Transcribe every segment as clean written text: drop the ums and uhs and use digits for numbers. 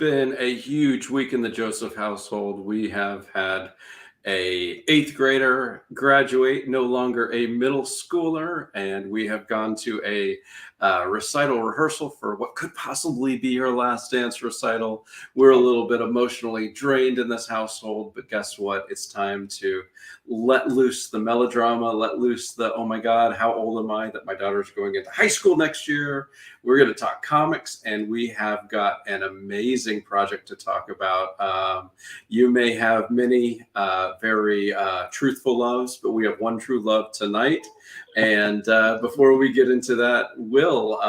been a huge week in the Joseph household. We have had a eighth grader graduate, no longer a middle schooler, and we have gone to a recital rehearsal for what could possibly be her last dance recital. We're a little bit emotionally drained in this household, but guess what? It's time to let loose the melodrama, let loose the, oh my God, how old am I that my daughter's going into high school next year? We're going to talk comics, and we have got an amazing project to talk about. You may have many very truthful loves, but we have one true love tonight. And before we get into that, Will,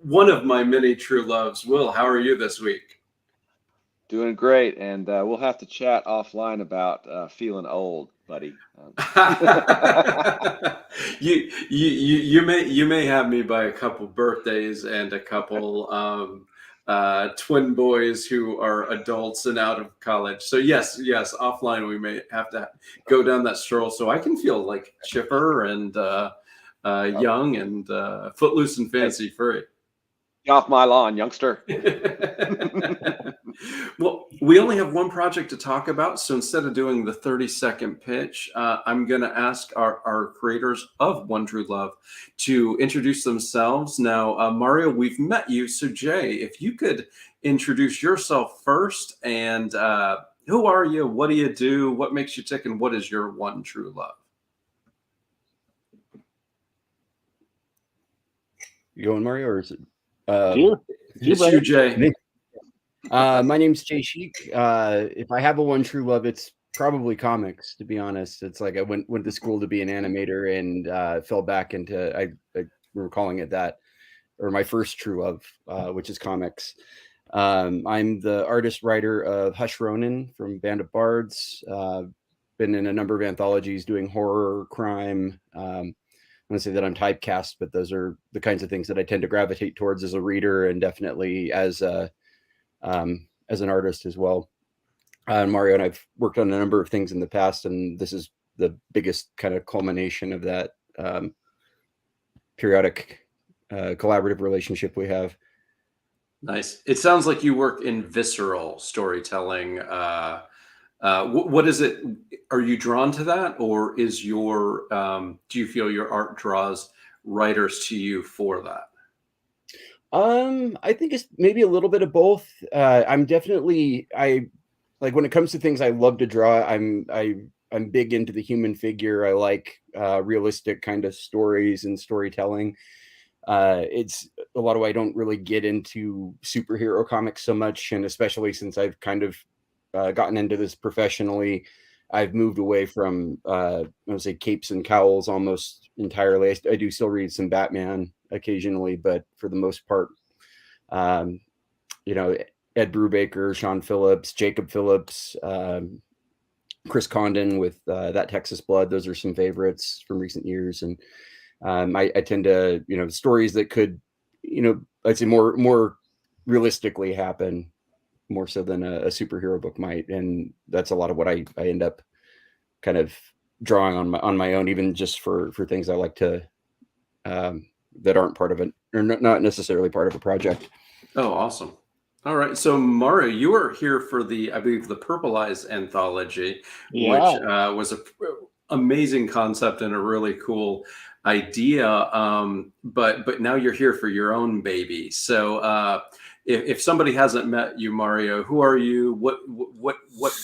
one of my many true loves, Will, how are you this week? Doing great, and we'll have to chat offline about feeling old, buddy. You may have me by a couple birthdays and a couple twin boys who are adults and out of college. So yes, offline we may have to go down that stroll so I can feel like chipper and young and footloose and fancy free. Get off my lawn, youngster. Well, we only have one project to talk about, so instead of doing the 30-second pitch, I'm going to ask our creators of One True Love to introduce themselves. Now, Mario, we've met you, so Jay, if you could introduce yourself first, and who are you, what do you do, what makes you tick, and what is your one true love? You going, Mario, or is it? It's you, Jay. My name's Jay Sheik. If I have a one true love, it's probably comics, to be honest. It's like I went to school to be an animator and fell back into, we're calling it that, or my first true love, which is comics. I'm the artist writer of Hush Ronin from Band of Bards. Been in a number of anthologies doing horror, crime. I want to say that I'm typecast, but those are the kinds of things that I tend to gravitate towards as a reader and definitely as an artist as well. Mario and I've worked on a number of things in the past, and this is the biggest kind of culmination of that periodic collaborative relationship we have. Nice. It sounds like you work in visceral storytelling. What is it? Are you drawn to that, or is your do you feel your art draws writers to you for that? I think it's maybe a little bit of both. I'm definitely, I like when it comes to things I love to draw. I'm big into the human figure. I like realistic kind of stories and storytelling. It's a lot of why I don't really get into superhero comics so much, and especially since I've kind of gotten into this professionally, I've moved away from I would say capes and cowls almost entirely. I do still read some Batman occasionally, but for the most part, Ed Brubaker, Sean Phillips, Jacob Phillips, Chris Condon with That Texas Blood. Those are some favorites from recent years. And I tend to, stories that could, I'd say more realistically happen, more so than a superhero book might. And that's a lot of what I end up kind of drawing on my own, even just for things I like to, that aren't part of it, or not necessarily part of a project. Oh, awesome. All right. So Mario, you are here for I believe the Purple Eyes anthology, which was an amazing concept and a really cool idea. But now you're here for your own baby. So if somebody hasn't met you, Mario, who are you? What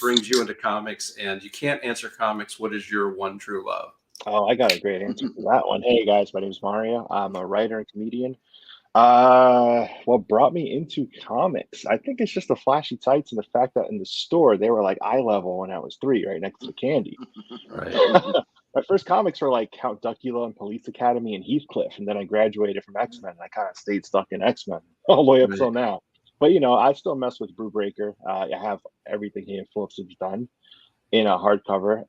brings you into comics? And you can't answer comics. What is your one true love? Oh, I got a great answer for that one. Hey guys, my name is Mario. I'm a writer and comedian. What brought me into comics? I think it's just the flashy tights and the fact that in the store they were like eye level when I was 3, right next to the candy. Right. My first comics were like Count Duckula and Police Academy and Heathcliff, and then I graduated from X-Men and I kind of stayed stuck in X-Men all the way up till now. But I still mess with Brubaker. I have everything he and Phillips has done in a hardcover.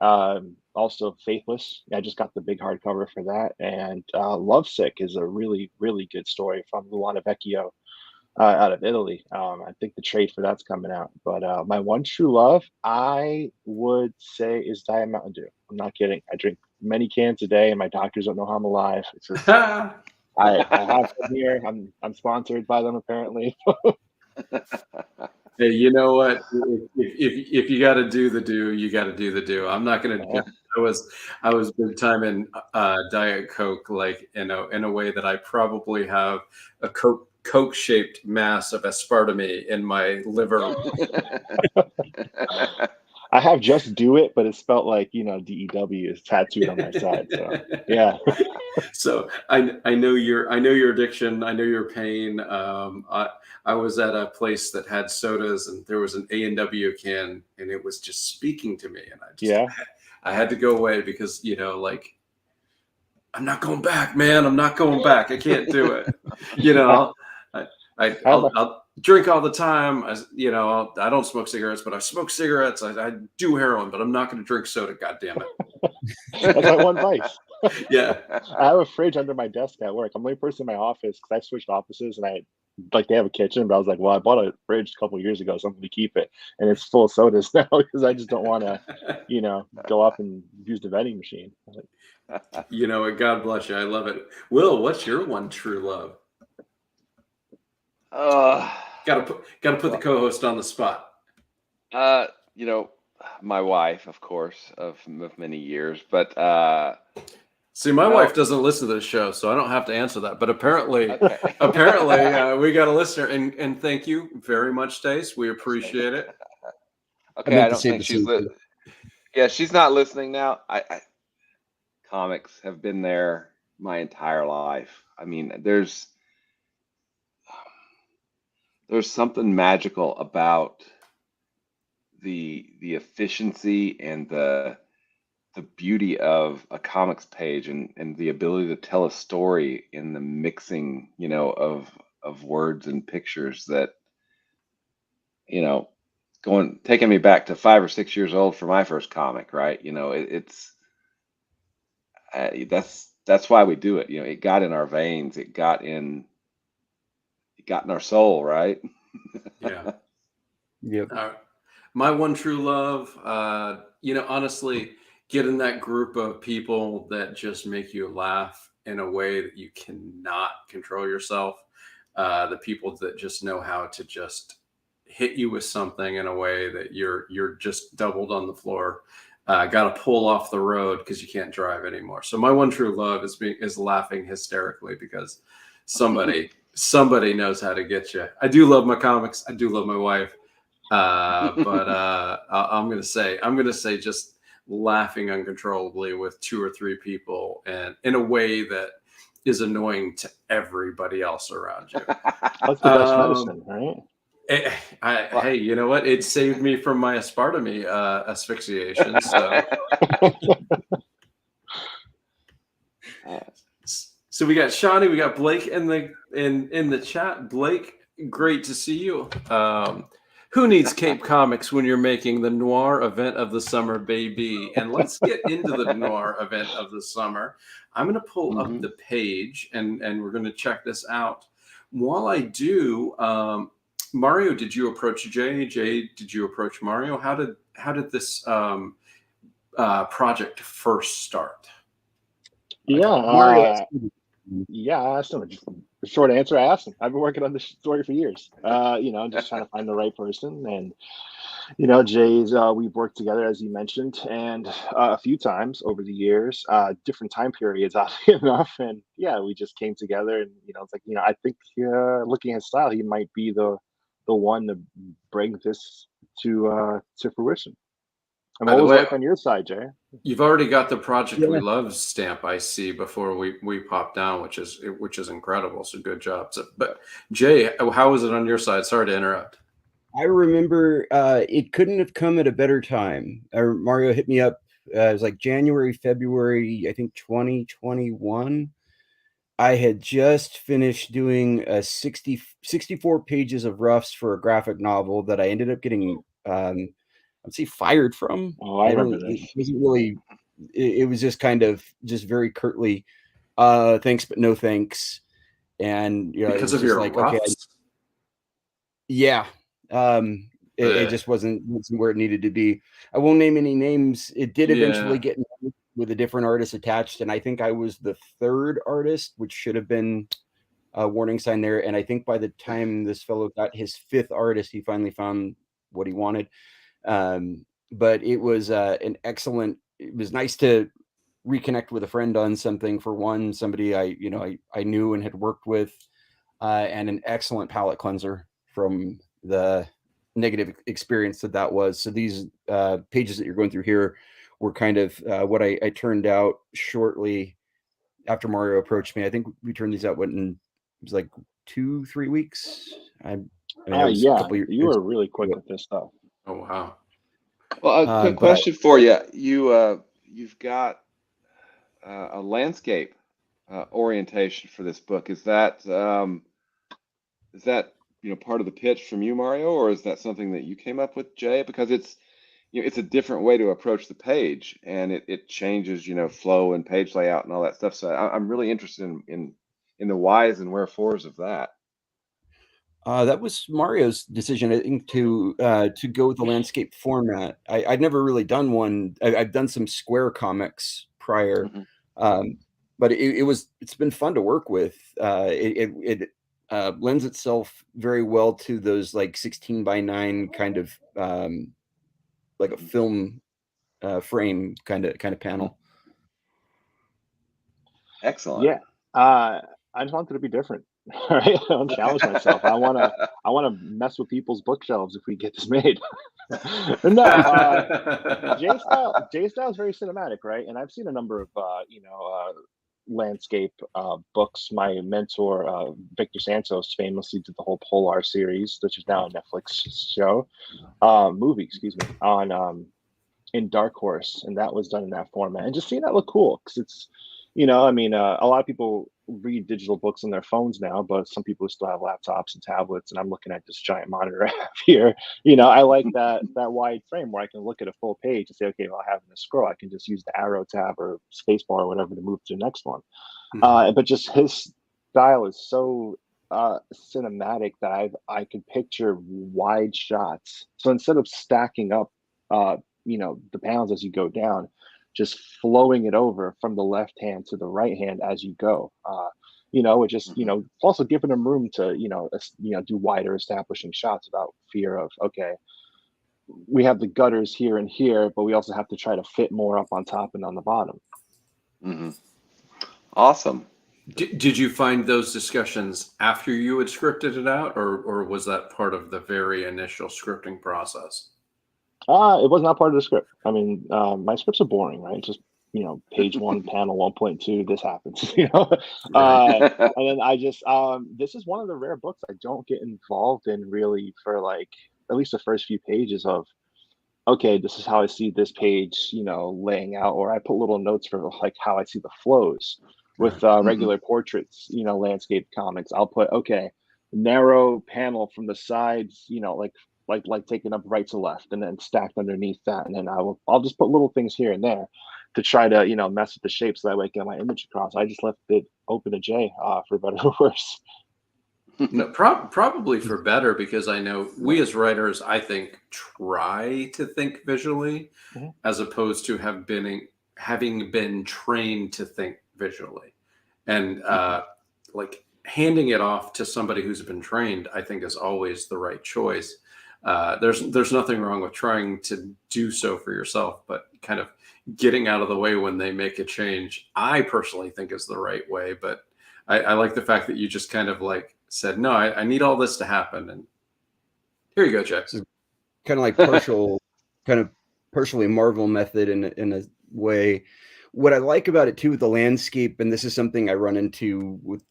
Also Faithless. I just got the big hardcover for that. And Lovesick is a really, really good story from Luana Vecchio out of Italy. I think the trade for that's coming out. But my one true love, I would say, is Diet Mountain Dew. I'm not kidding. I drink many cans a day, and my doctors don't know how I'm alive. It's just I have them here. I'm sponsored by them apparently. Hey, you know what? If you got to do the do, you got to do the do. I'm not going to. I was big time in Diet Coke, like in a way that I probably have a Coke shaped mass of aspartame in my liver. I have just do it, but it's spelled like DEW is tattooed on my side. So yeah. So I know your addiction. I know your pain. I was at a place that had sodas, and there was an A&W can, and it was just speaking to me, and I had to go away because like, I'm not going back, man. I'm not going back. I can't do it. I'll drink all the time. I don't smoke cigarettes, but I smoke cigarettes. I do heroin, but I'm not going to drink soda. God damn it. That's my one vice. Yeah. I have a fridge under my desk at work. I'm the only person in my office because I switched offices and they have a kitchen, but I was like, well, I bought a fridge a couple of years ago, so I'm going to keep it. And it's full of sodas now because I just don't want to, go up and use the vending machine. God bless you. I love it. Will, what's your one true love? Gotta put the co-host on the spot. My wife, of course, of many years, but see, my wife doesn't listen to the show, so I don't have to answer that. But apparently, okay. we got a listener, and thank you very much, Stace. We appreciate it. Okay, I don't think she's she's not listening now. I comics have been there my entire life. I mean, there's something magical about the efficiency and the beauty of a comics page and the ability to tell a story in the mixing, of words and pictures that, taking me back to 5 or 6 years old for my first comic, right? That's why we do it. It got in our veins. It got in our soul, right? Yeah. Yep. My one true love, honestly, get in that group of people that just make you laugh in a way that you cannot control yourself. The people that just know how to just hit you with something in a way that you're just doubled on the floor. Got to pull off the road because you can't drive anymore. So my one true love is laughing hysterically because somebody knows how to get you. I do love my comics. I do love my wife. But I'm gonna say just laughing uncontrollably with 2 or 3 people and in a way that is annoying to everybody else around you. That's the best medicine, right? Hey, you know what? It saved me from my aspartame asphyxiation. So we got Shawnee, we got Blake in the chat. Blake, great to see you. Who needs Cape Comics when you're making the noir event of the summer, baby? And let's get into the noir event of the summer. I'm going to pull up the page and we're going to check this out. While I do, Mario, did you approach Jay? Jay, did you approach Mario? How did this project first start? Yeah, yeah, I asked him. Just the short answer, I asked him. I've been working on this story for years. Just trying to find the right person. And Jay's we've worked together, as you mentioned, and a few times over the years, different time periods, oddly enough. And yeah, we just came together, and it's like I think looking at his style, he might be the one to bring this to fruition. I'm always right on your side, Jay. You've already got the Project We Love stamp, I see, before we pop down, which is incredible. So good job. But Jay, how was it on your side? Sorry to interrupt. I remember it couldn't have come at a better time. Mario hit me up. It was like January, February, I think 2021. I had just finished doing 64 pages of roughs for a graphic novel that I ended up getting I'd say fired from. Oh, I remember this. It wasn't really. It was just kind of very curtly, thanks but no thanks, and because of your roughs. Okay, yeah, it just wasn't where it needed to be. I won't name any names. It did eventually get with a different artist attached, and I think I was the 3rd artist, which should have been warning sign there. And I think by the time this fellow got his 5th artist, he finally found what he wanted. But it was an excellent. It was nice to reconnect with a friend on something. For one, somebody I knew and had worked with, and an excellent palate cleanser from the negative experience that was. So these pages that you're going through here were kind of what I turned out shortly after Mario approached me. I think we turned these out it was like 2-3 weeks. I mean, it was a Yeah, couple years. you were really quick with this stuff. Oh wow. Well, a quick question for you. You've got a landscape orientation for this book. Is that part of the pitch from you, Mario, or is that something that you came up with, Jay? Because it's it's a different way to approach the page, and it changes flow and page layout and all that stuff. So I'm really interested in the whys and wherefores of that. That was Mario's decision, I think, to go with the landscape format. I'd never really done one. I've done some square comics prior, but it's been fun to work with. It lends itself very well to those like 16:9 kind of like a film frame kind of panel. Excellent. Yeah, I just wanted to be different. Right, I want to challenge myself. I want to mess with people's bookshelves if we get this made. No, J style is very cinematic, right? And I've seen a number of landscape books. My mentor Victor Santos famously did the whole Polar series, which is now a Netflix show, movie, excuse me, on in Dark Horse, and that was done in that format. And just seeing that look cool, because it's a lot of people read digital books on their phones now, but some people still have laptops and tablets, and I'm looking at this giant monitor I have here. I like that wide frame where I can look at a full page and say, okay, well, I have in a scroll, I can just use the arrow tab or space bar or whatever to move to the next one. But just his style is so cinematic that I can picture wide shots. So instead of stacking up the pounds as you go down, just flowing it over from the left hand to the right hand as you go. It just also giving them room to do wider establishing shots without fear of, okay, we have the gutters here and here, but we also have to try to fit more up on top and on the bottom. Awesome. Did you find those discussions after you had scripted it out, or was that part of the very initial scripting process? It was not part of the script. I mean, my scripts are boring, right? Just page 1, panel 1.2. This happens, Right. And then I just this is one of the rare books I don't get involved in really for like at least the first few pages of, okay, this is how I see this page, laying out, or I put little notes for like how I see the flows with regular portraits, landscape comics. I'll put, okay, narrow panel from the sides, like taking up right to left and then stacked underneath that. And then I'll just put little things here and there to try to, mess with the shape so that way I get my image across. I just left it open to Jay for better or worse. No, probably for better, because I know we as writers, I think, try to think visually as opposed to having been trained to think visually. And like handing it off to somebody who's been trained, I think, is always the right choice. There's nothing wrong with trying to do so for yourself, but kind of getting out of the way when they make a change, I personally think is the right way. But I like the fact that you just kind of like said, no, I need all this to happen. And here you go, Jack. Kind of like partially Marvel method in a way. What I like about it too with the landscape, and this is something I run into with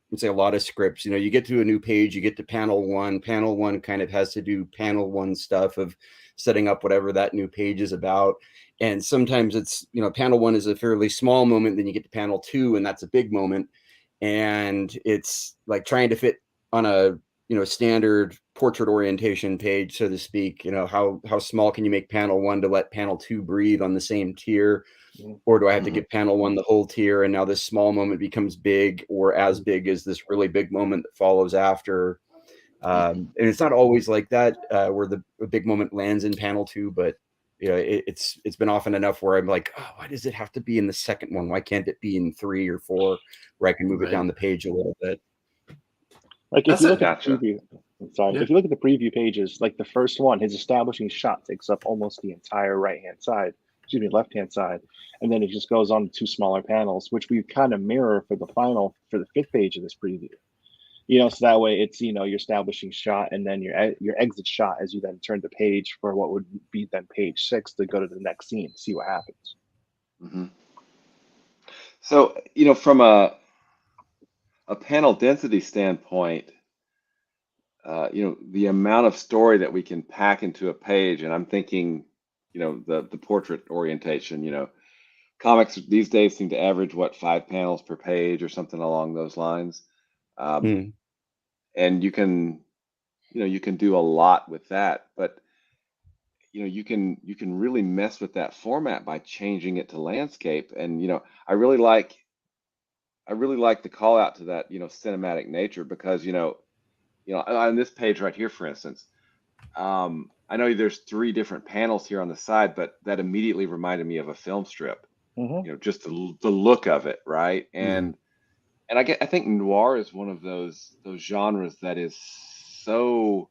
let's say a lot of scripts, you get to a new page, you get to panel one kind of has to do panel 1 stuff of setting up whatever that new page is about. And sometimes it's, panel 1 is a fairly small moment, then you get to panel 2 and that's a big moment. And it's like trying to fit on a, standard portrait orientation page, so to speak. How small can you make panel 1 to let panel 2 breathe on the same tier? Or do I have to give panel 1 the whole tier, and now this small moment becomes big or as big as this really big moment that follows after? And it's not always like that where the big moment lands in panel 2, but it's been often enough where I'm like, oh, why does it have to be in the second one? Why can't it be in 3 or 4 where I can move it down the page a little bit? Like if That's you it. look at the Gotcha. preview, sorry, Yeah. if you look at the preview pages, like the first one, his establishing shot takes up almost the entire left hand side, and then it just goes on to two smaller panels, which we kind of mirror for the fifth page of this preview. So that way it's your establishing shot and then your exit shot as you then turn the page for what would be then page 6 to go to the next scene, see what happens. hmm So, from a panel density standpoint, the amount of story that we can pack into a page, and I'm thinking, the portrait orientation, comics these days seem to average 5 panels per page or something along those lines. Mm. And you can do a lot with that, but you can really mess with that format by changing it to landscape. And I really like the call out to that cinematic nature, because on this page right here, for instance, I know there's 3 different panels here on the side, but that immediately reminded me of a film strip. Just the look of it, right? And I think noir is one of those genres that is so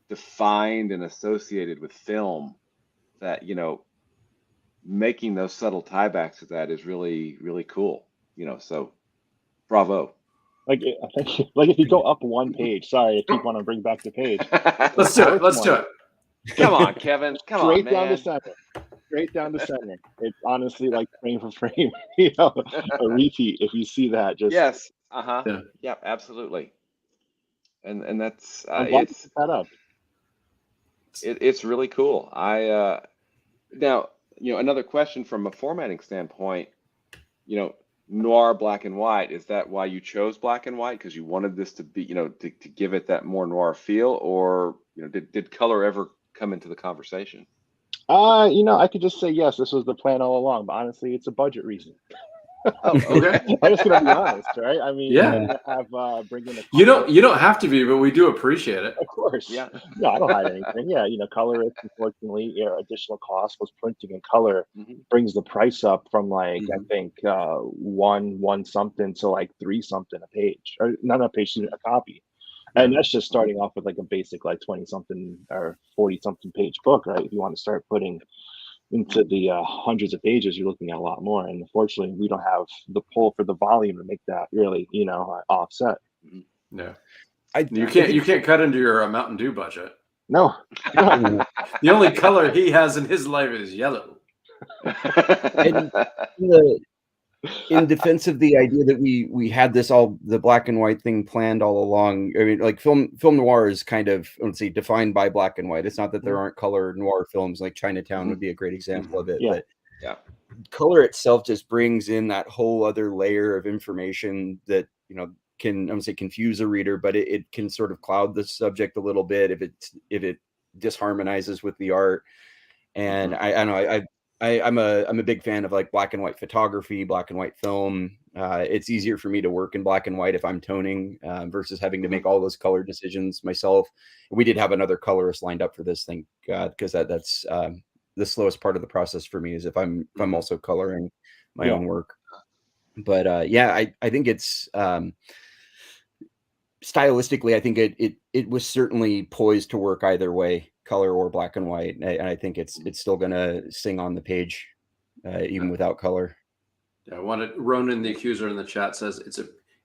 defined and associated with film that making those subtle tiebacks to that is really, really cool. So bravo. Like I think, like if you go up one page, sorry, I keep wanting to bring back the page. Let's do it. Let's do it. Come on, Kevin. Come on, Straight down man. the center. Straight down the center. It's honestly like frame for frame, a repeat. If you see that, just Yes. Uh-huh. Yeah. Yeah, absolutely. And that's I'm glad you picked that up. it's really cool. Now, another question from a formatting standpoint, noir black and white, is that why you chose black and white? Because you wanted this to be, to give it that more noir feel, or did color ever come into the conversation? I could just say yes, this was the plan all along, but honestly, it's a budget reason. Oh, Okay. I'm just gonna be honest, right? I mean, Yeah. you're gonna have bring in a You colorist. don't have to be, but we do appreciate it. Of course. yeah. No, I don't hide anything. Yeah, colorist, unfortunately, additional cost was printing in color hmm brings the price up from like I Mhm. think one something to like 3 something a page, or not a page, a copy. And that's just starting off with like a basic like 20 something or 40 something page book, right? If you want to start putting into the hundreds of pages, you're looking at a lot more. And unfortunately, we don't have the pull for the volume to make that really, offset. Yeah. I You can't cut into your Mountain Dew budget. No, no. The only color he has in his life is yellow. And in defense of the idea that we had the black and white thing planned all along. I mean, like film noir is kind of, let's see, defined by black and white. It's not that there aren't color noir films, like Chinatown would be a great example of it. Yeah. But Yeah. color itself just brings in that whole other layer of information that can, I'm gonna say, confuse a reader, but it can sort of cloud the subject a little bit if it disharmonizes with the art. And I don't know, I'm a big fan of like black and white photography, black and white film. It's easier for me to work in black and white if I'm toning versus having to make all those color decisions myself. We did have another colorist lined up for this, thank God, because that's the slowest part of the process for me is if I'm also coloring my own work. But I think it's stylistically, I think it was certainly poised to work either way, color or black and white. And I think it's still gonna sing on the page, even without color. Yeah, I wanted Ronan the Accuser in the chat says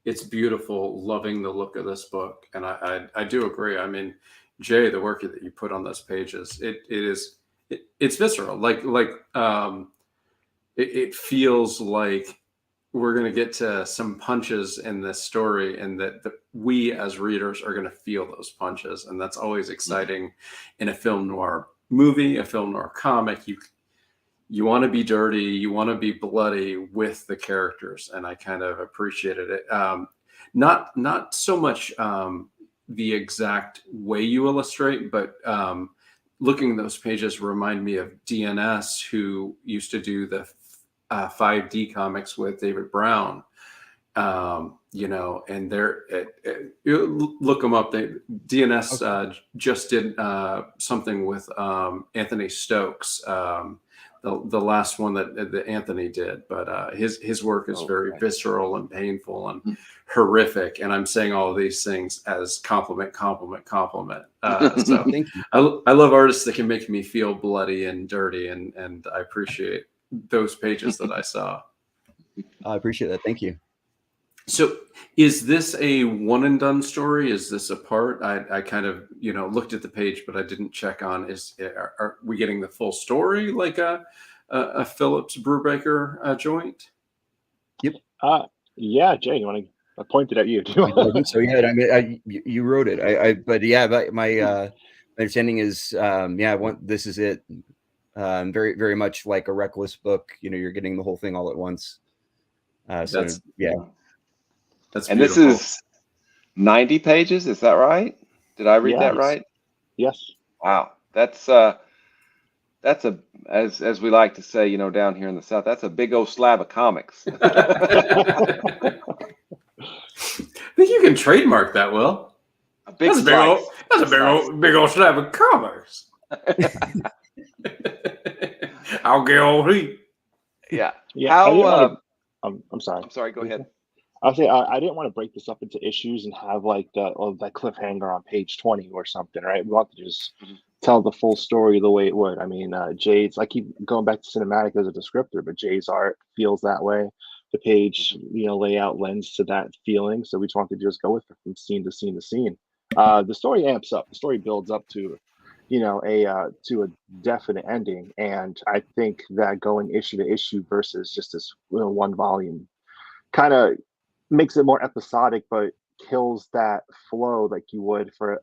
it's beautiful, loving the look of this book, and I do agree. I mean, Jay, the work that you put on those pages, it's visceral. It feels like we're going to get to some punches in this story, and that we as readers are going to feel those punches, and that's always exciting in a film noir movie, a film noir comic. You want to be dirty, you want to be bloody with the characters, and I kind of appreciated it. Not so much the exact way you illustrate, but looking at those pages remind me of DNS, who used to do the 5D comics with David Brown. And you look them up. DNS just did something with Anthony Stokes, the the last one that Anthony did, but his work is very visceral and painful and horrific. And I'm saying all of these things as compliment. So Thank you. I love artists that can make me feel bloody and dirty, and I appreciate those pages that I saw. I appreciate that. Thank you. So is this a one and done story? Is this a part? I kind of, looked at the page, but I didn't check on, are we getting the full story like a Phillips Brubaker joint? Yep. Yeah, Jay, you want to? I pointed at you. I think so. Yeah. I mean, you wrote it. But yeah, my understanding is, this is it. Very, very much like a Reckless book. You're getting the whole thing all at once. That's beautiful. And this is 90 pages. Is that right? Did I read that right? Yes. Wow. That's a, as we like to say, down here in the South, that's a big old slab of comics. I think you can trademark that, Will. That's a big old slab of comics. I'll get all heat. Yeah. Yeah. I'm sorry. I'm sorry. Go ahead. I'll say I didn't want to break this up into issues and have like that cliffhanger on page 20 or something, right? We want to just tell the full story the way it would. I mean, Jay's, I keep going back to cinematic as a descriptor, but Jay's art feels that way. The page, layout lends to that feeling. So we just want to just go with it from scene to scene to scene. The story amps up. The story builds up to, to a definite ending. And I think that going issue to issue versus just this one volume kind of makes it more episodic, but kills that flow like you would for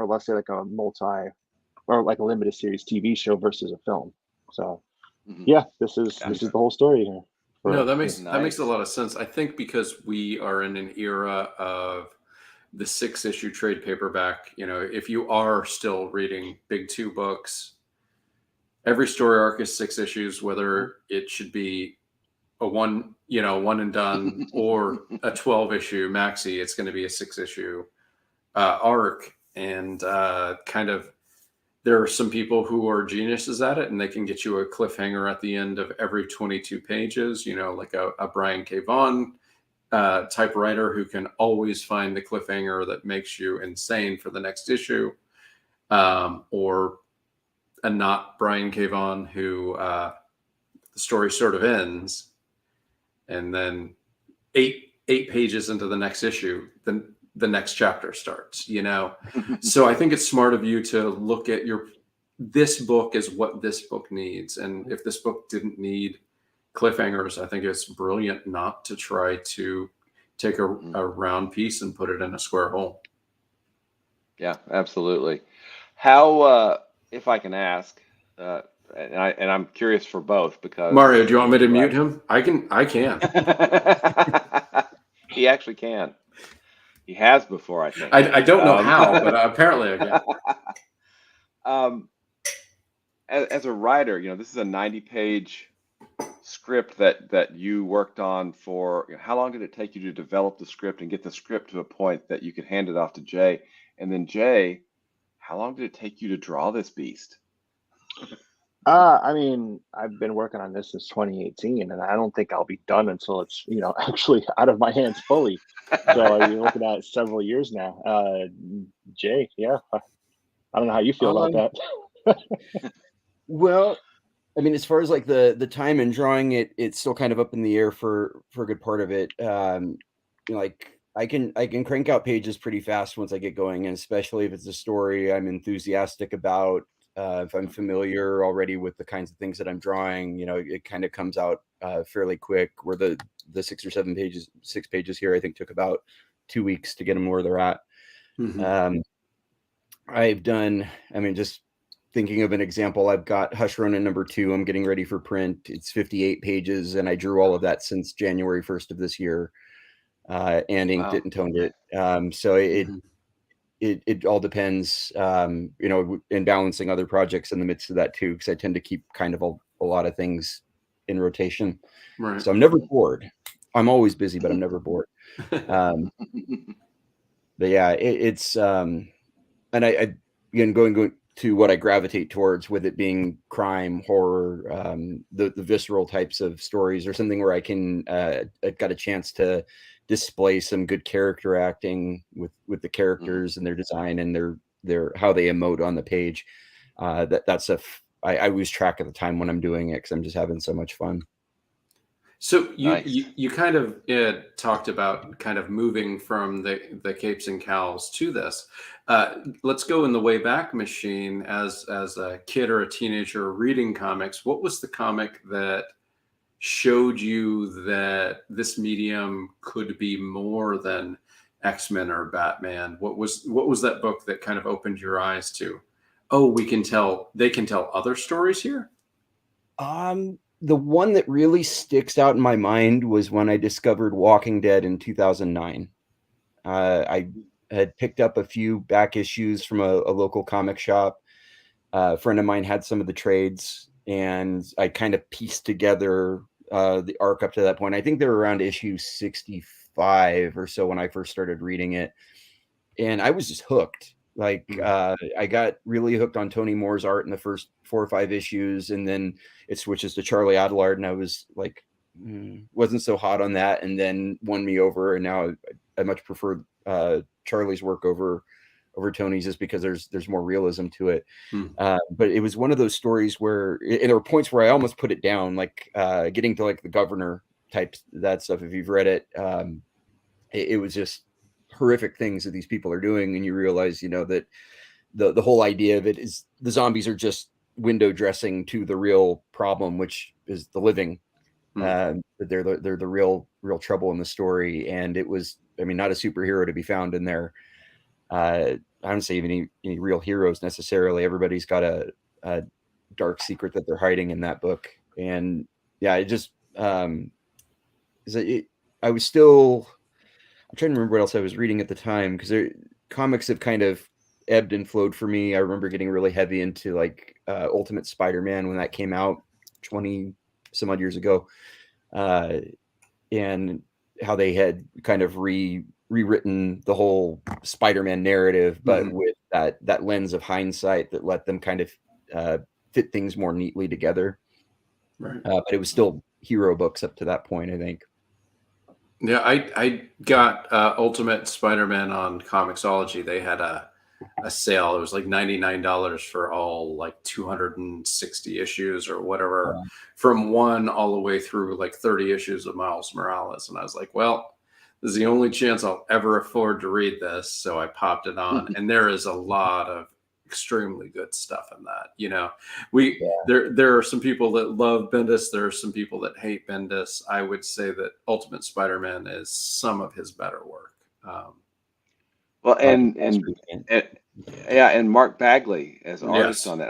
let's say like a multi or like a limited series TV show versus a film. So yeah, this is the whole story here. No, that makes a lot of sense. I think because we are in an era of the 6-issue trade paperback, if you are still reading big 2 books, every story arc is 6 issues, whether it should be a one and done or a 12-issue maxi, it's going to be a 6-issue arc. And kind of, there are some people who are geniuses at it, and they can get you a cliffhanger at the end of every 22 pages, like a Brian K. Vaughan type writer who can always find the cliffhanger that makes you insane for the next issue, or a not Brian K. Vaughan who the story sort of ends, and then eight pages into the next issue, then the next chapter starts, So I think it's smart of you to look at this book as what this book needs. And if this book didn't need cliffhangers, I think it's brilliant not to try to take a round piece and put it in a square hole. Yeah, absolutely. How, if I can ask, and I'm curious for both, because Mario, do you want me to mute him? I can. He actually can. He has before, I think. I don't know how, but apparently I can. As a writer, this is a 90-page script that you worked on for. How long did it take you to develop the script and get the script to a point that you could hand it off to Jay? And then Jay, how long did it take you to draw this beast? I mean, I've been working on this since 2018, and I don't think I'll be done until it's, actually out of my hands fully. So you're looking at several years now. Jay, yeah, I don't know how you feel about that. Well, I mean, as far as like the time and drawing it, it's still kind of up in the air for a good part of it. Like I can crank out pages pretty fast once I get going, and especially if it's a story I'm enthusiastic about. If I'm familiar already with the kinds of things that I'm drawing, it kind of comes out fairly quick. Where the 6 pages here, I think took about 2 weeks to get them where they're at. Mm-hmm. I've done, just thinking of an example, I've got Hush Ronin #2. I'm getting ready for print. It's 58 pages, and I drew all of that since January 1st of this year, and inked it and toned it. So it all depends, in balancing other projects in the midst of that too, because I tend to keep kind of a lot of things in rotation. Right. So I'm never bored. I'm always busy, but I'm never bored. But yeah, it's and I again going to what I gravitate towards, with it being crime, horror, the visceral types of stories, or something where I can I got a chance to display some good character acting with the characters and their design and their how they emote on the page. That's I lose track of the time when I'm doing it because I'm just having so much fun. So Nice. you kind of talked about kind of moving from the capes and cowls to this. Let's go in the way back machine. As a kid or a teenager reading comics, what was the comic that showed you that this medium could be more than X-Men or Batman? What was that book that kind of opened your eyes to, oh, they can tell other stories here? The one that really sticks out in my mind was when I discovered Walking Dead in 2009. I had picked up a few back issues from a local comic shop. A friend of mine had some of the trades, and I kind of pieced together the arc up to that point. I think they were around issue 65 or so when I first started reading it, and I was just hooked. Like I got really hooked on Tony Moore's art in the first 4 or 5 issues, and then it switches to Charlie Adlard, and I was like, wasn't so hot on that, and then won me over. And now I much prefer Charlie's work over Tony's, just because there's more realism to it. But it was one of those stories where there were points where I almost put it down, like getting to like the governor type, that stuff. If you've read it, it was just horrific things that these people are doing, and you realize, that the whole idea of it is the zombies are just window dressing to the real problem, which is the living. That they're the real trouble in the story. And it was, not a superhero to be found in there. I don't say even any real heroes necessarily. Everybody's got a dark secret that they're hiding in that book. And yeah, it just I'm trying to remember what else I was reading at the time, because comics have kind of ebbed and flowed for me. I remember getting really heavy into like Ultimate Spider-Man when that came out 20 some odd years ago, and how they had kind of rewritten the whole Spider-Man narrative, but with that lens of hindsight that let them kind of fit things more neatly together. Right. But it was still hero books up to that point, I think. Yeah, I got Ultimate Spider-Man on Comixology. They had a sale. It was like $99 for all like 260 issues or whatever, from 1 all the way through like 30 issues of Miles Morales. And I was like, well, this is the only chance I'll ever afford to read this. So I popped it on, and there is a lot of extremely good stuff in that. There are some people that love Bendis. There are some people that hate Bendis. I would say that Ultimate Spider-Man is some of his better work. Well, and Mark Bagley as artist on that.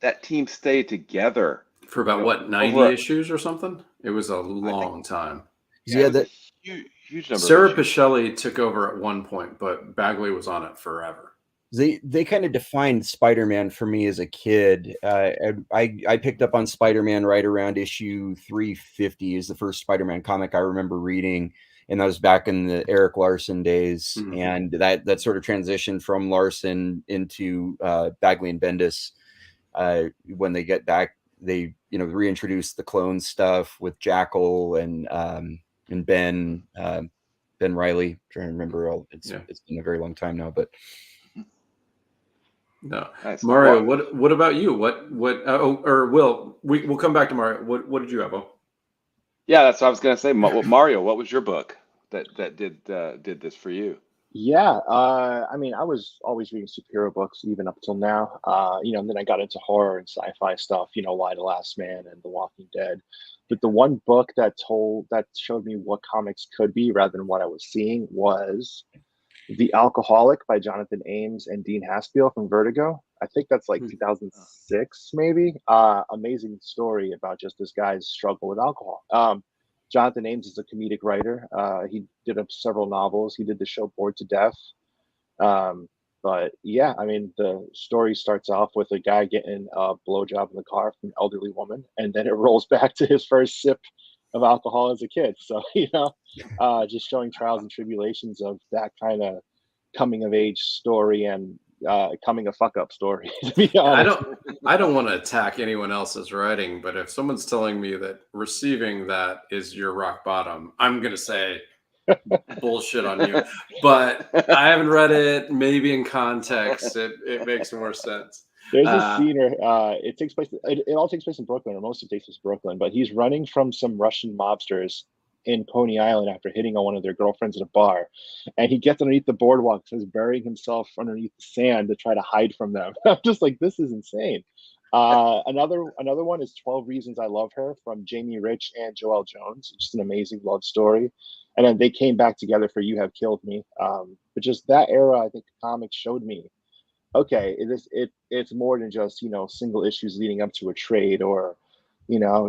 That team stayed together for about 90 issues or something. It was a long time. Yeah, that huge number. Sarah Pichelli took over at one point, but Bagley was on it forever. They kind of defined Spider-Man for me as a kid. I picked up on Spider-Man right around issue 350 is the first Spider-Man comic I remember reading. And that was back in the Eric Larson days. And that sort of transitioned from Larson into Bagley and Bendis. When they get back, they reintroduced the clone stuff with Jackal and Ben Reilly. I'm trying to remember it's been a very long time now, but no. Nice. Mario, what about you? Will, we'll come back to Mario. What did you have? Yeah, that's what I was going to say. Mario, what was your book that did this for you? Yeah, I was always reading superhero books even up till now. And then I got into horror and sci-fi stuff. Y the Last Man and The Walking Dead. But the one book that showed me what comics could be rather than what I was seeing was The Alcoholic by Jonathan Ames and Dean Haspiel from Vertigo. I think that's like 2006, maybe. Amazing story about just this guy's struggle with alcohol. Jonathan Ames is a comedic writer. He did several novels. He did the show Bored to Death. But yeah, the story starts off with a guy getting a blowjob in the car from an elderly woman, and then it rolls back to his first sip of alcohol as a kid. So, just showing trials and tribulations of that kind of coming of age story, and coming a fuck up story. To be honest, I don't want to attack anyone else's writing, but if someone's telling me that receiving that is your rock bottom, I'm gonna say bullshit on you. But I haven't read it. Maybe in context, it makes more sense. There's a scene where it takes place. It all takes place in Brooklyn, or most of it takes place in Brooklyn. But he's running from some Russian mobsters in Coney Island after hitting on one of their girlfriends at a bar, and he gets underneath the boardwalk, so he's burying himself underneath the sand to try to hide from them. I'm just like, this is insane. Another one is 12 Reasons I Love Her from Jamie Rich and Joelle Jones. It's just an amazing love story. And then they came back together for You Have Killed Me. But just that era, I think comics showed me, okay, it's more than just, single issues leading up to a trade, or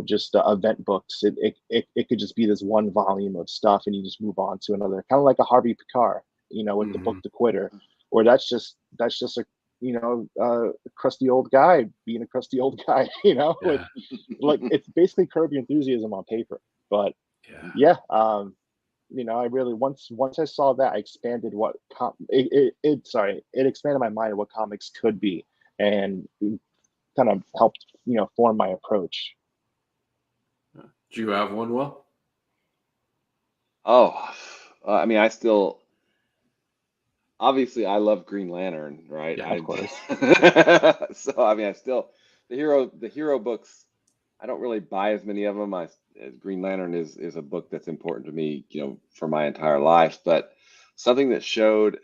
just event books. It could just be this one volume of stuff, and you just move on to another, kind of like a Harvey Picard, with the book The Quitter, or that's just a crusty old guy being a crusty old guy, Yeah. like it's basically Curb Your Enthusiasm on paper. But I really, once I saw that, I expanded it expanded my mind of what comics could be, and kind of helped form my approach. Do you have one, Will? I mean, obviously I love Green Lantern, right? Yeah, of course. So I mean, the hero books, I don't really buy as many of them. Green Lantern is a book that's important to me, for my entire life. But something that showed,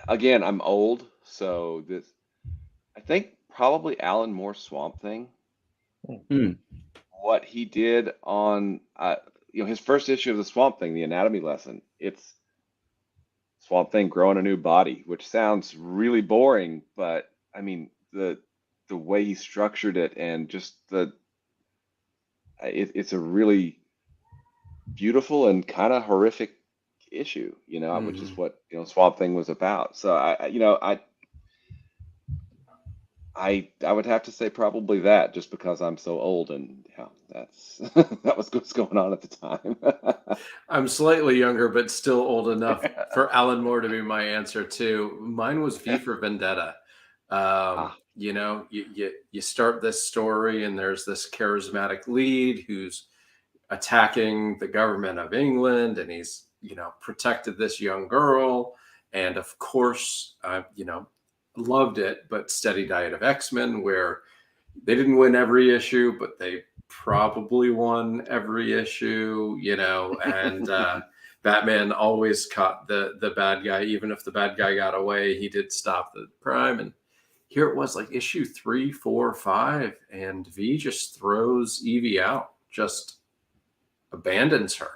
again, I'm old, so I think probably Alan Moore's Swamp Thing. What he did on, his first issue of the Swamp Thing, the anatomy lesson, it's Swamp Thing growing a new body, which sounds really boring, but I mean, the way he structured it, and just it's a really beautiful and kind of horrific issue, which is what Swamp Thing was about. So I would have to say probably that, just because I'm so old, and that was what's going on at the time. I'm slightly younger, but still old enough for Alan Moore to be my answer too. Mine was V for Vendetta. You start this story, and there's this charismatic lead who's attacking the government of England, and he's protected this young girl, and of course loved it. But Steady Diet of X-Men, where they didn't win every issue, but they probably won every issue, and Batman always caught the bad guy. Even if the bad guy got away, he did stop the crime. And here it was, like issue 3, 4, 5, and V just throws Evie out, just abandons her.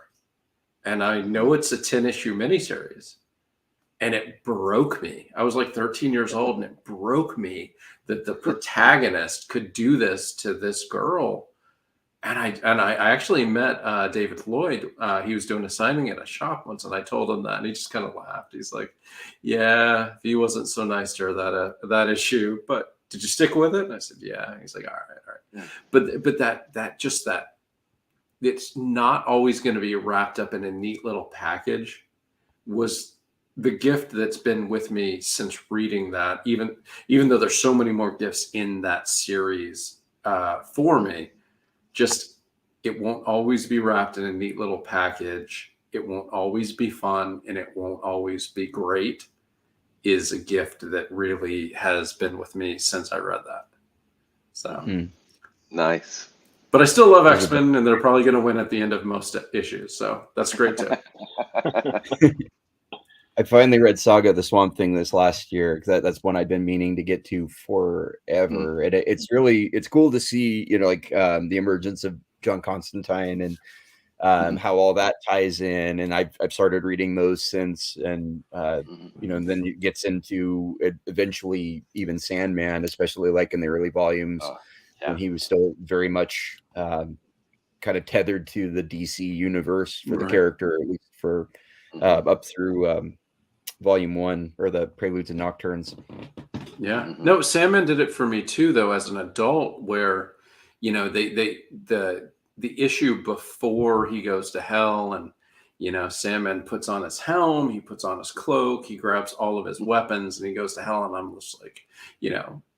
And I know it's a 10-issue miniseries, and it broke me. I was like 13 years old, and it broke me that the protagonist could do this to this girl. And I actually met David Lloyd. He was doing a signing at a shop once, and I told him that, and he just kind of laughed. He's like, "Yeah, he wasn't so nice to her that issue, but did you stick with it?" And I said, "Yeah." He's like, "All right." Yeah. But that it's not always going to be wrapped up in a neat little package was the gift that's been with me since reading that. Even though there's so many more gifts in that series for me. Just, it won't always be wrapped in a neat little package. It won't always be fun, and it won't always be great, is a gift that really has been with me since I read that. So Nice. But I still love X-Men, and they're probably going to win at the end of most issues. So that's great too. I finally read Saga the Swamp Thing this last year, because that's one I've been meaning to get to forever. And it's cool to see, the emergence of John Constantine, and how all that ties in. And I've started reading those since, and and then it gets into eventually even Sandman, especially like in the early volumes when he was still very much kind of tethered to the DC universe for the character, at least for up through volume 1, or the Preludes and Nocturnes. Yeah. No, Sandman did it for me too, though, as an adult, where, the issue before he goes to hell, and, Sandman puts on his helm, he puts on his cloak, he grabs all of his weapons, and he goes to hell. And I'm just like,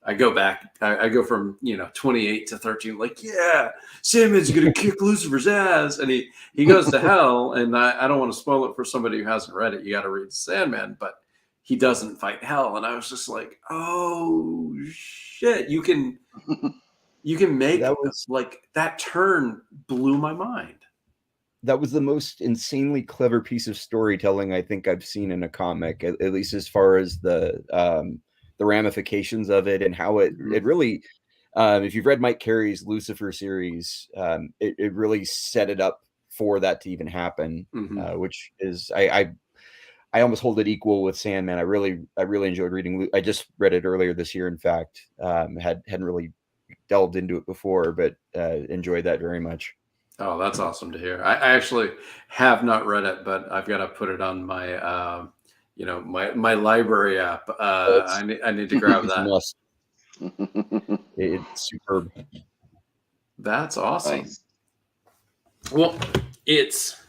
I go back, I go from 28 to 13, like, yeah, Sandman's gonna kick Lucifer's ass, and he goes to hell. And I don't want to spoil it for somebody who hasn't read it. You got to read Sandman, but he doesn't fight hell. And I was just like, oh shit, you can make that turn blew my mind. That was the most insanely clever piece of storytelling I think I've seen in a comic, at least as far as the ramifications of it and how it really, if you've read Mike Carey's Lucifer series, it really set it up for that to even happen, which is I almost hold it equal with Sandman. I really enjoyed reading. I just read it earlier this year. In fact, hadn't really delved into it before, but enjoyed that very much. Oh, that's awesome to hear. I actually have not read it, but I've got to put it on my, my library app. I need to grab that. It's superb. That's awesome. Nice. Well, it's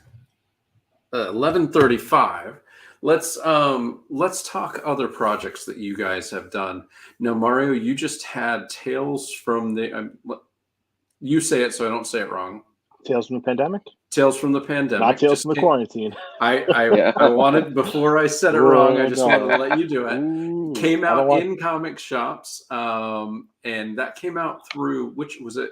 11:35. Let's talk other projects that you guys have done. Now, Mario, you just had Tales from the. You say it so I don't say it wrong. Tales from the Pandemic? Tales from the Pandemic. Not Tales from the Quarantine. I wanted, before I said it wrong, I just wanted to let you do it. Came out in comic shops, and that came out through, which was it,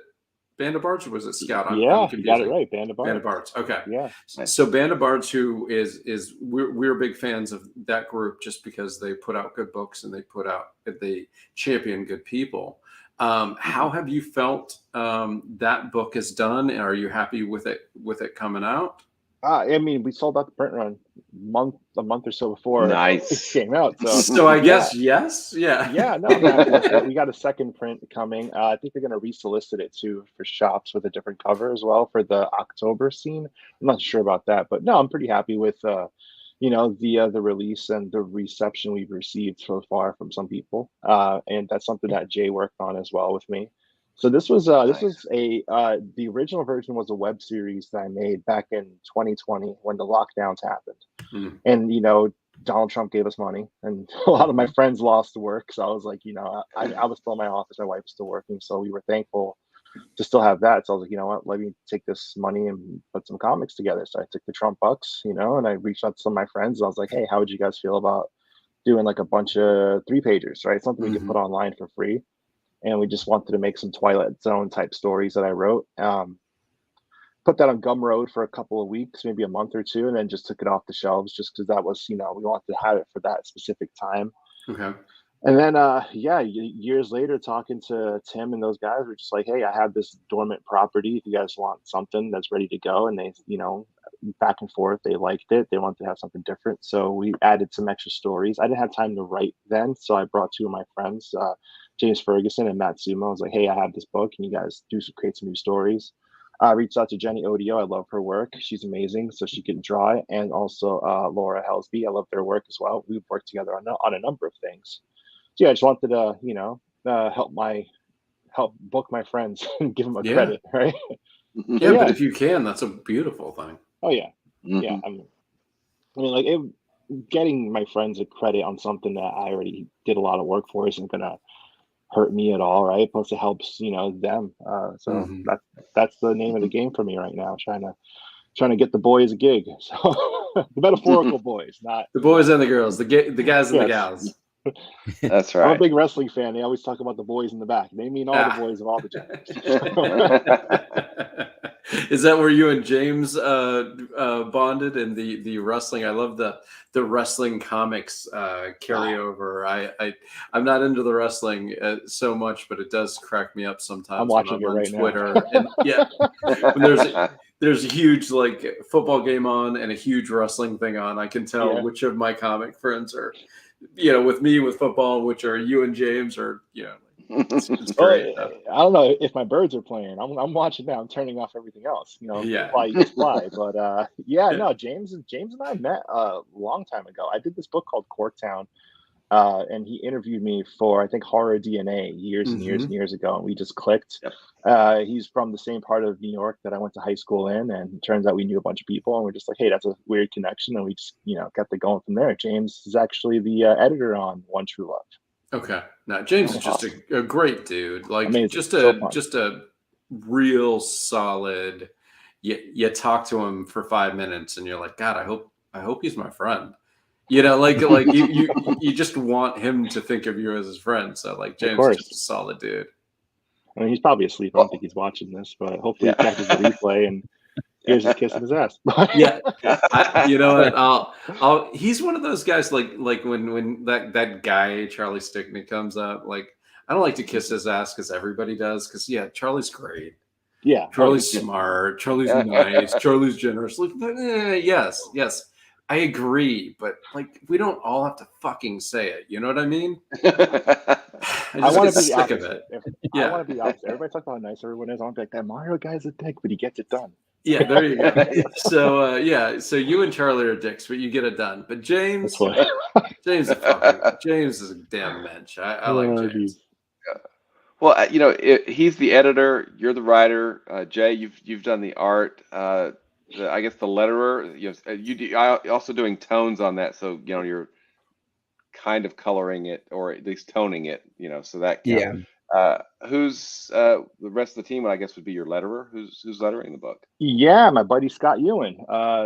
Band of Bards, or was it Scout? You got it right, Band of Bards. Band of Bards, okay. Yeah. So Band of Bards, who is we're big fans of that group just because they put out good books and they champion good people. How have you felt that book is done? Are you happy with it coming out? I mean, we sold out the print run a month or so before it came out. So I guess yes, yeah. Yeah, no, I'm happy with it. We got a second print coming. I think they're going to resolicit it too for shops with a different cover as well for the October scene. I'm not sure about that, but no, I'm pretty happy with the release and the reception we've received so far from some people, and that's something that Jay worked on as well with me. So this was the original version was a web series that I made back in 2020 when the lockdowns happened, and Donald Trump gave us money, and a lot of my friends lost work. So I was like, I was still in my office, my wife was still working, so we were thankful to still have that. So I was like, you know what, let me take this money and put some comics together. So I took the Trump bucks, and I reached out to some of my friends. And I was like, hey, how would you guys feel about doing like a bunch of 3-pagers, right? Something we could put online for free. And we just wanted to make some Twilight Zone type stories that I wrote. Put that on Gumroad for a couple of weeks, maybe a month or two, and then just took it off the shelves just because that was, we wanted to have it for that specific time. Okay. And then, years later, talking to Tim and those guys, we're just like, hey, I have this dormant property. If you guys want something that's ready to go, and they, back and forth, they liked it. They wanted to have something different. So we added some extra stories. I didn't have time to write then, so I brought two of my friends, James Ferguson and Matt Sumo. I was like, hey, I have this book. Can you guys create some new stories? I reached out to Jenny Odio. I love her work. She's amazing. So she can draw. And also Laura Helsby. I love their work as well. We've worked together on a number of things. So yeah, I just wanted to, help book my friends and give them a credit, right? Yeah, but if you can, that's a beautiful thing. Oh yeah. Yeah. Getting my friends a credit on something that I already did a lot of work for isn't going to hurt me at all, right? Plus it helps, them. So that's the name of the game for me right now, trying to get the boys a gig. So the metaphorical boys, not the boys and the girls, the guys and the gals. That's right. I'm a big wrestling fan. They always talk about the boys in the back. They mean all the boys of all the genders. Is that where you and James bonded in the wrestling? I love the wrestling comics carryover. I'm not into the wrestling so much, but it does crack me up sometimes. I'm watching when it right Twitter. now. And there's a huge football game on and a huge wrestling thing on. I can tell which of my comic friends are, with me with football, which are you and James, or it's great. I don't know if my birds are playing. I'm watching now. I'm turning off everything else. Fly, you just fly. But no, James and I met a long time ago. I did this book called Corktown and he interviewed me for, I think, Horror DNA years and years Mhm. and years ago, and we just clicked. Yep. He's from the same part of New York that I went to high school in, and it turns out we knew a bunch of people, and we're just like, hey, that's a weird connection, and we just, got the going from there. James is actually the editor on One True Love. Okay. Now James is just a great dude. Like Amazing. just So a fun. just a real solid. You talk to him for 5 minutes and you're like, God, I hope he's my friend. Like you just want him to think of you as his friend. So like James is just a solid dude. I mean, he's probably asleep. I don't think he's watching this, but hopefully he catches the replay and here's his kissing his ass. Yeah, you know what? He's one of those guys like when that guy Charlie Stickney comes up. Like I don't like to kiss his ass because everybody does. Because Charlie's great. Yeah, Charlie's smart. Charlie's nice. Charlie's generous. Like, yes, I agree. But like, we don't all have to fucking say it. You know what I mean? I want to be sick of it. I want to be opposite. Everybody talks about how nice everyone is. I want to be like, that Mario guy's a dick, but he gets it done. Yeah, there you go. So so you and Charlie are dicks, but you get it done. But James is a damn mensch. I like James. Well, he's the editor. You're the writer. Jay, you've done the art. I guess the letterer. I also doing tones on that. So you're kind of coloring it, or at least toning it. So that counts. Who's the rest of the team? I guess would be your letterer. Who's lettering the book? Yeah, my buddy Scott Ewan.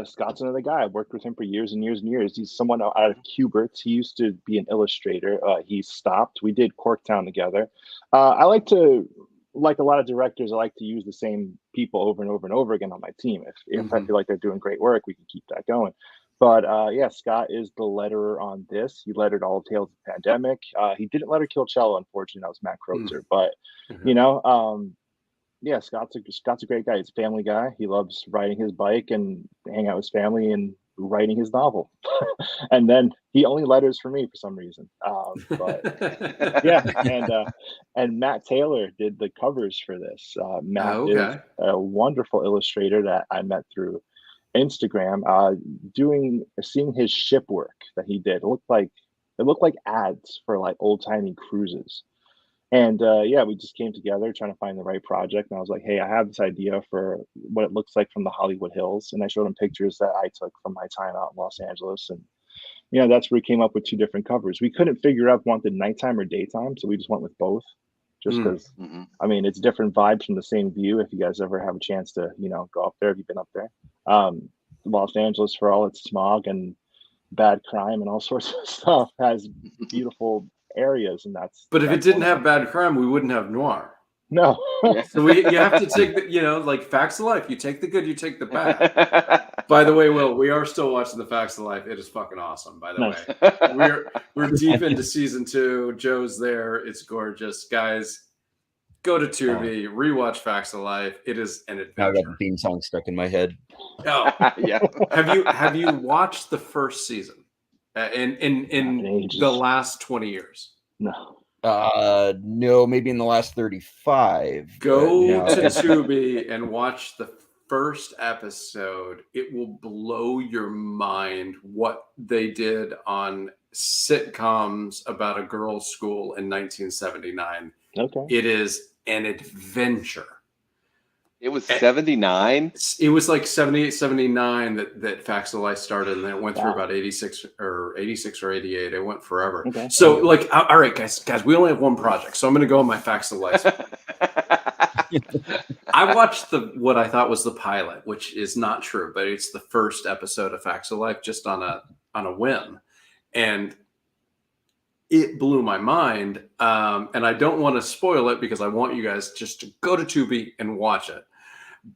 Scott's another guy. I've worked with him for years and years and years. He's someone out of Cubert's. He used to be an illustrator. He stopped. We did Corktown together. I like a lot of directors, I like to use the same people over and over and over again on my team. If I feel like they're doing great work, we can keep that going. But Scott is the letterer on this. He lettered all Tales of the Pandemic. He didn't letter Kill Cello, unfortunately. That was Matt Crozer. But Scott's a great guy. He's a family guy. He loves riding his bike and hang out with his family and writing his novel. And then he only letters for me for some reason. And Matt Taylor did the covers for this. Matt is a wonderful illustrator that I met through Instagram. Seeing his ship work that he did, it looked like ads for like old timey cruises. And we just came together trying to find the right project. And I was like, hey, I have this idea for what it looks like from the Hollywood Hills. And I showed him pictures that I took from my time out in Los Angeles. And that's where we came up with two different covers. We couldn't figure out if we wanted nighttime or daytime, so we just went with both. Just because, I mean, it's different vibes from the same view. If you guys ever have a chance to, go up there, have you been up there? Los Angeles, for all its smog and bad crime and all sorts of stuff, has beautiful areas, and But if it didn't have bad crime, we wouldn't have noir. No. So you have to take like Facts of Life. You take the good, you take the bad. By the way, Will, we are still watching the Facts of Life. It is fucking awesome. By the way, we're deep into season 2. Joe's there. It's gorgeous, guys. Go to Tubi, rewatch Facts of Life. It is an adventure. Now I got the theme song stuck in my head. Oh, yeah. Have you watched the first season in the last 20 years? No. No, maybe in the last 35. Go to Tubi and watch the first episode. It will blow your mind what they did on sitcoms about a girls' school in 1979. Okay. It is an adventure. It was 79. It was like 78, 79 that Facts of Life started, and then it went through about 86 or 88. It went forever. Okay. So, like, all right, guys, we only have one project, so I'm going to go on my Facts of Life. I watched what I thought was the pilot, which is not true, but it's the first episode of Facts of Life, just on a whim, and it blew my mind. And I don't want to spoil it because I want you guys just to go to Tubi and watch it.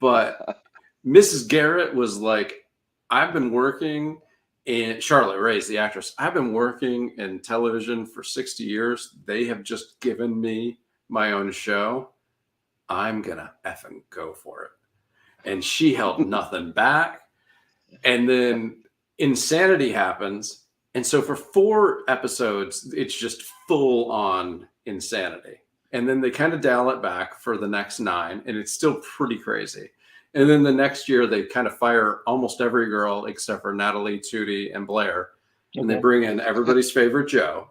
But Mrs. Garrett was like, I've been working in Charlotte Ray's the actress. I've been working in television for 60 years. They have just given me my own show. I'm going to effing go for it. And she held nothing back. And then insanity happens. And so for 4 episodes, it's just full on insanity. And then they kind of dial it back for the next 9, and it's still pretty crazy. And then the next year, they kind of fire almost every girl except for Natalie, Tootie, and Blair. And they bring in everybody's favorite Joe.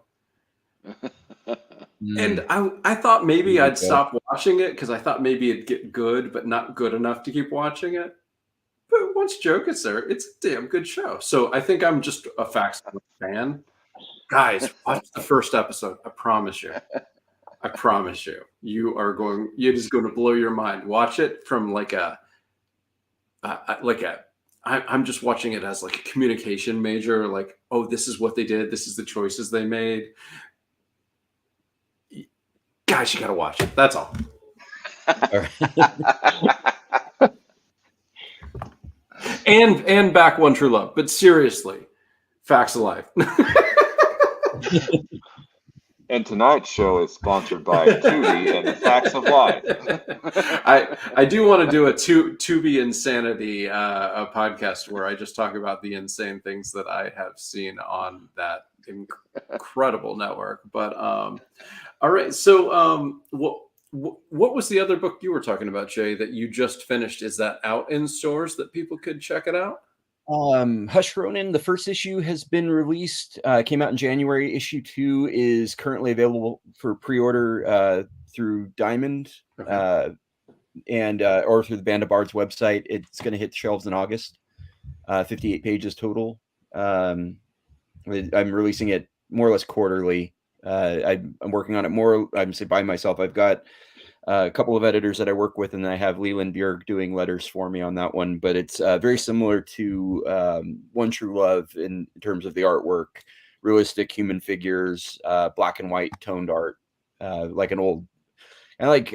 And I thought maybe I'd Okay. stop watching it because I thought maybe it'd get good, but not good enough to keep watching it. But once Joe gets there, it's a damn good show. So I think I'm just a Facts fan. Guys, watch the first episode. I promise you. I promise you. It is going to blow your mind. Watch it from I'm just watching it as like a communication major. Like, oh, this is what they did. This is the choices they made. Guys, you got to watch it. That's all. And back One True Love. But seriously, Facts of Life. And tonight's show is sponsored by Tubi and the Facts of Life. I do want to do a Tubi Insanity a podcast where I just talk about the insane things that I have seen on that incredible network. But all right, so what was the other book you were talking about, Jay, that you just finished? Is that out in stores that people could check it out? Hush Ronin, the first issue has been released. Came out in January. Issue 2 is currently available for pre-order through Diamond, Okay. and or through the Band of Bards website. It's going to hit shelves in August. 58 pages total. I'm releasing it more or less quarterly. I'm working on it more. I'm by myself. I've got a couple of editors that I work with, and I have Leland Bjerg doing letters for me on that one. But it's very similar to One True Love in terms of the artwork, realistic human figures, black and white toned art, like an old, and like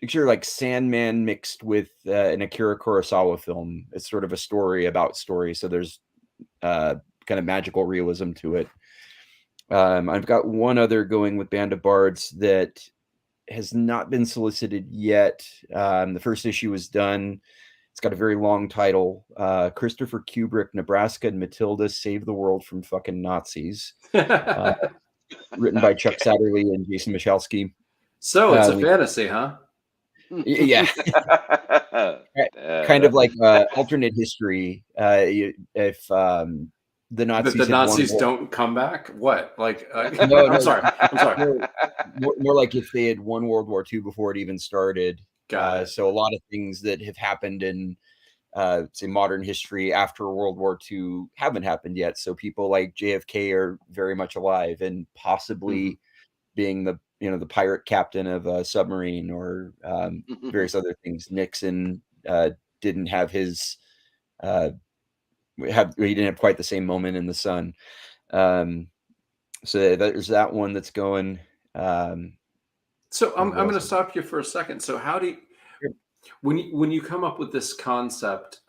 picture like Sandman mixed with an Akira Kurosawa film. It's sort of a story about story, so there's kind of magical realism to it. I've got one other going with Band of Bards that has not been solicited yet. The first issue was done. It's got a very long title. Christopher Kubrick, Nebraska and Matilda Save the World from Fucking Nazis. Written by Chuck Satterley and Jason Michalski. So it's a fantasy, huh? Yeah. Kind of like alternate history. If the Nazis, but the Nazis don't come back. What? Like, no, I'm sorry. More like if they had won World War II before it even started. So a lot of things that have happened in, say, modern history after World War II haven't happened yet. So people like JFK are very much alive and possibly being the pirate captain of a submarine or various other things. Nixon didn't have his. He didn't have quite the same moment in the sun. So there's that one that's going. So I'm going to stop you for a second. So how do you, when you come up with this concept,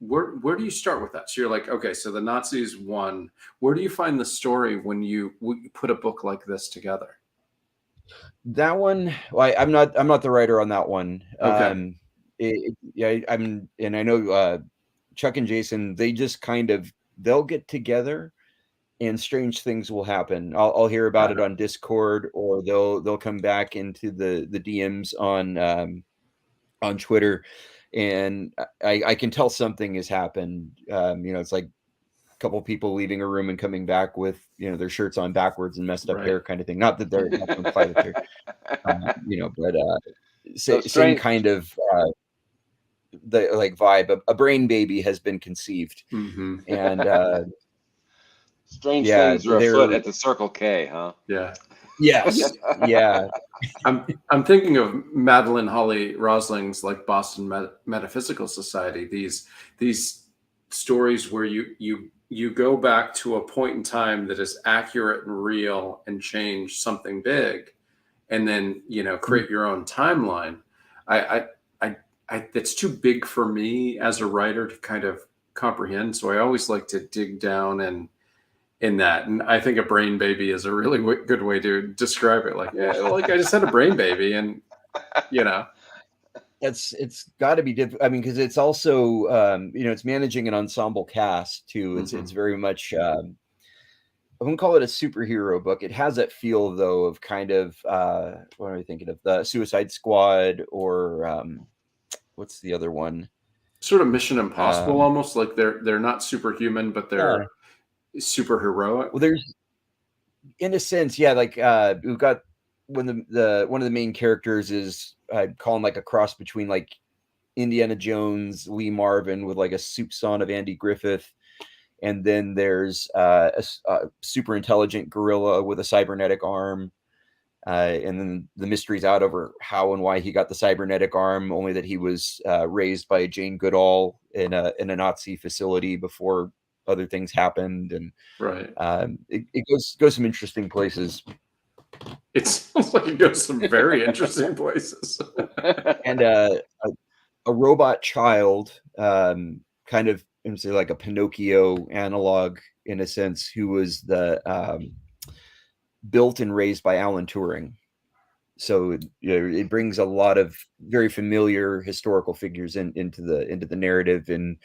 where do you start with that? So you're like, okay, so the Nazis won. Where do you find the story when you put a book like this together? That one, well, I'm not the writer on that one. Okay. And I know Chuck and Jason, they just they'll get together and strange things will happen. I'll hear about it on Discord, or they'll come back into the DMs on Twitter, and I can tell something has happened. It's like a couple people leaving a room and coming back with their shirts on backwards and messed up hair, kind of thing. Not that they're not going to apply that here, but same kind of the like vibe. A brain baby has been conceived, and strange things are afoot at the Circle K, huh? Yeah. Yes. Yeah. I'm thinking of Madeline Holly Rosling's like Boston Metaphysical Society. These stories where you go back to a point in time that is accurate and real and change something big, and then create your own timeline. That's too big for me as a writer to kind of comprehend. So I always like to dig down and in that, and I think a brain baby is a really good way to describe it. Like, like I just had a brain baby, and it's got to be difficult. I mean, because it's also it's managing an ensemble cast too. It's very much I wouldn't call it a superhero book. It has that feel though of kind of what am I thinking of? The Suicide Squad, or what's the other one? Sort of Mission Impossible, almost like they're not superhuman, but they're super heroic. Well, in a sense, yeah. Like we've got when the one of the main characters is I'd call him like a cross between like Indiana Jones, Lee Marvin with like a soupçon of Andy Griffith. And then there's a super intelligent gorilla with a cybernetic arm. And then the mystery's out over how and why he got the cybernetic arm, only that he was raised by Jane Goodall in a Nazi facility before other things happened. And Right. It goes some interesting places. It sounds like it goes some very interesting places. And a robot child, kind of say like a Pinocchio analog in a sense, who was the built and raised by Alan Turing. So it brings a lot of very familiar historical figures into the narrative, and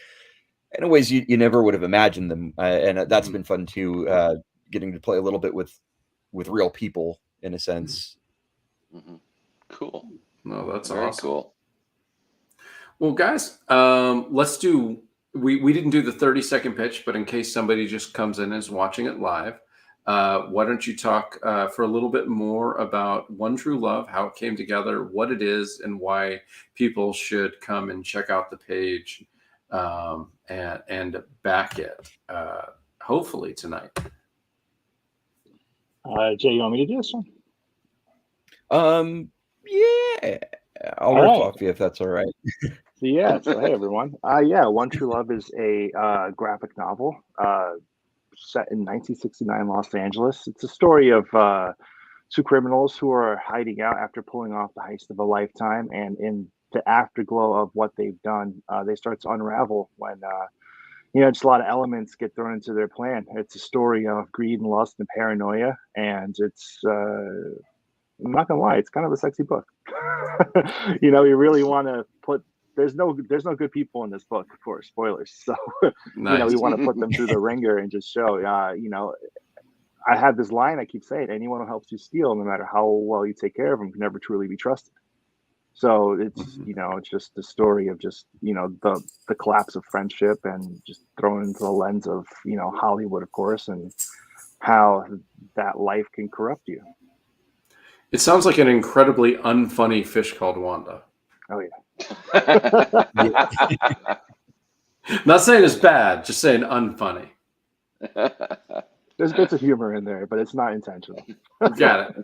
in ways you never would have imagined them. And that's been fun too, getting to play a little bit with real people in a sense. Cool. No, that's very awesome. Cool. Well, guys, let's do. We didn't do the 30-second pitch, but in case somebody just comes in and is watching it live, why don't you talk for a little bit more about One True Love, how it came together, what it is, and why people should come and check out the page and back it, hopefully tonight. Jay, you want me to do this one? Yeah, I'll riff off you if that's all right. So hey everyone. One True Love is a graphic novel set in 1969 Los Angeles. It's a story of two criminals who are hiding out after pulling off the heist of a lifetime, and in the afterglow of what they've done, they start to unravel when just a lot of elements get thrown into their plan. It's a story of greed and lust and paranoia, and it's I'm not gonna lie, it's kind of a sexy book. You really want to put. There's no good people in this book, of course. Spoilers. So Nice. we want to put them through the ringer and just show. I have this line I keep saying: anyone who helps you steal, no matter how well you take care of them, can never truly be trusted. So it's it's just the story of just the collapse of friendship, and just thrown into the lens of Hollywood, of course, and how that life can corrupt you. It sounds like an incredibly unfunny fish called Wanda. Oh yeah. Not saying it's bad, just saying unfunny. There's bits of humor in there, but it's not intentional. Got it.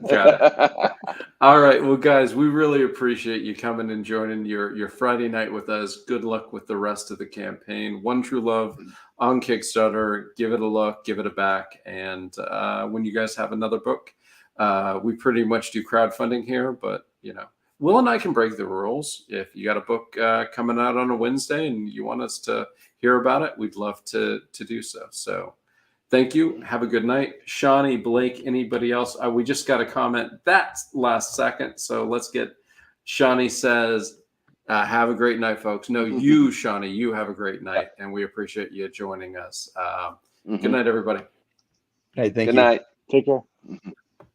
All right. Well, guys, we really appreciate you coming and joining your Friday night with us. Good luck with the rest of the campaign. One True Love on Kickstarter. Give it a look, give it a back. And when you guys have another book, we pretty much do crowdfunding here, but Will and I can break the rules. If you got a book coming out on a Wednesday and you want us to hear about it, we'd love to do so. So thank you. Have a good night. Shawnee, Blake, anybody else? We just got a comment that last second. So let's get Shawnee says, have a great night, folks. No, you, Shawnee, you have a great night. And we appreciate you joining us. Good night, everybody. Hey, thank you. Good night. Take care.